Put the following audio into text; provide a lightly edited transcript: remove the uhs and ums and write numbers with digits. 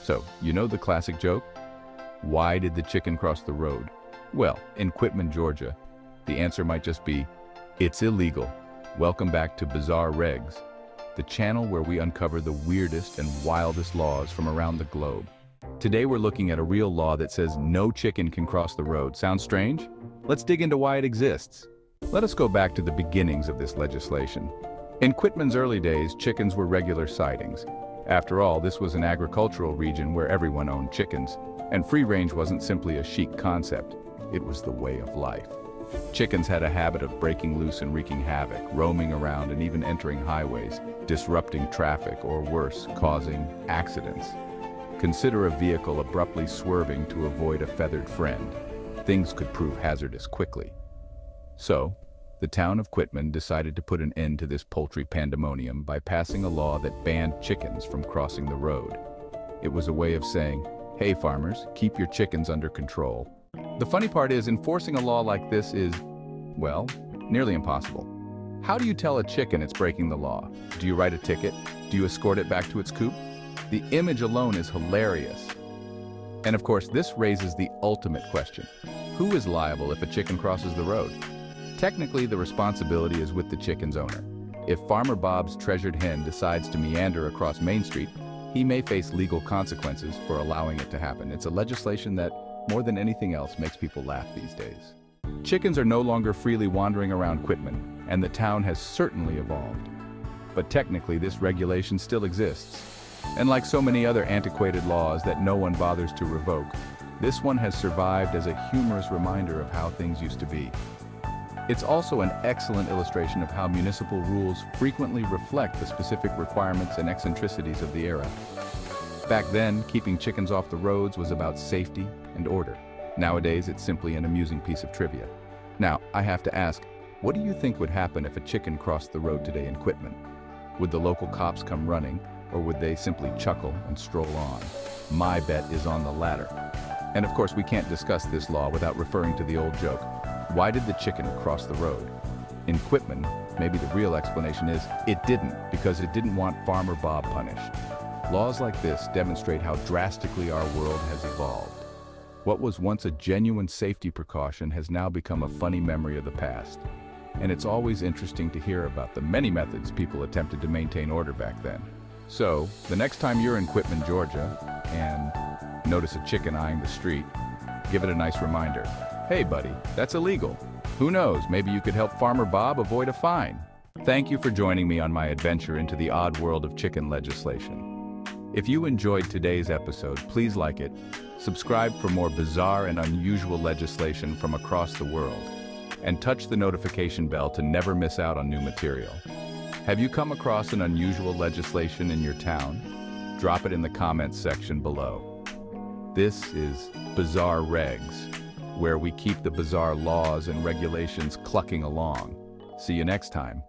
So, you know the classic joke? Why did the chicken cross the road? Well, in Quitman, Georgia, the answer might just be, it's illegal. Welcome back to Bizarre Regs, the channel where we uncover the weirdest and wildest laws from around the globe. Today we're looking at a real law that says no chicken can cross the road. Sounds strange? Let's dig into why it exists. Let us go back to the beginnings of this legislation. In Quitman's early days, chickens were regular sightings. After all, this was an agricultural region where everyone owned chickens, and free range wasn't simply a chic concept, it was the way of life. Chickens had a habit of breaking loose and wreaking havoc, roaming around and even entering highways, disrupting traffic or worse, causing accidents. Consider a vehicle abruptly swerving to avoid a feathered friend. Things could prove hazardous quickly. So, the town of Quitman decided to put an end to this poultry pandemonium by passing a law that banned chickens from crossing the road. It was a way of saying, hey farmers, keep your chickens under control. The funny part is, enforcing a law like this is, well, nearly impossible. How do you tell a chicken it's breaking the law? Do you write a ticket? Do you escort it back to its coop? The image alone is hilarious. And of course, this raises the ultimate question. Who is liable if a chicken crosses the road? Technically, the responsibility is with the chicken's owner. If Farmer Bob's treasured hen decides to meander across Main Street, he may face legal consequences for allowing it to happen. It's a legislation that, more than anything else, makes people laugh these days. Chickens are no longer freely wandering around Quitman, and the town has certainly evolved. But technically, this regulation still exists. And like so many other antiquated laws that no one bothers to revoke, this one has survived as a humorous reminder of how things used to be. It's also an excellent illustration of how municipal rules frequently reflect the specific requirements and eccentricities of the era. Back then, keeping chickens off the roads was about safety and order. Nowadays, it's simply an amusing piece of trivia. Now, I have to ask, what do you think would happen if a chicken crossed the road today in Quitman? Would the local cops come running, or would they simply chuckle and stroll on? My bet is on the latter. And of course, we can't discuss this law without referring to the old joke. Why did the chicken cross the road? In Quitman, maybe the real explanation is it didn't, because it didn't want Farmer Bob punished. Laws like this demonstrate how drastically our world has evolved. What was once a genuine safety precaution has now become a funny memory of the past. And it's always interesting to hear about the many methods people attempted to maintain order back then. So, the next time you're in Quitman, Georgia, and notice a chicken eyeing the street, give it a nice reminder. Hey buddy, that's illegal. Who knows, maybe you could help Farmer Bob avoid a fine. Thank you for joining me on my adventure into the odd world of chicken legislation. If you enjoyed today's episode, please like it, subscribe for more bizarre and unusual legislation from across the world, and touch the notification bell to never miss out on new material. Have you come across an unusual legislation in your town? Drop it in the comments section below. This is Bizarre Regs, where we keep the bizarre laws and regulations clucking along. See you next time.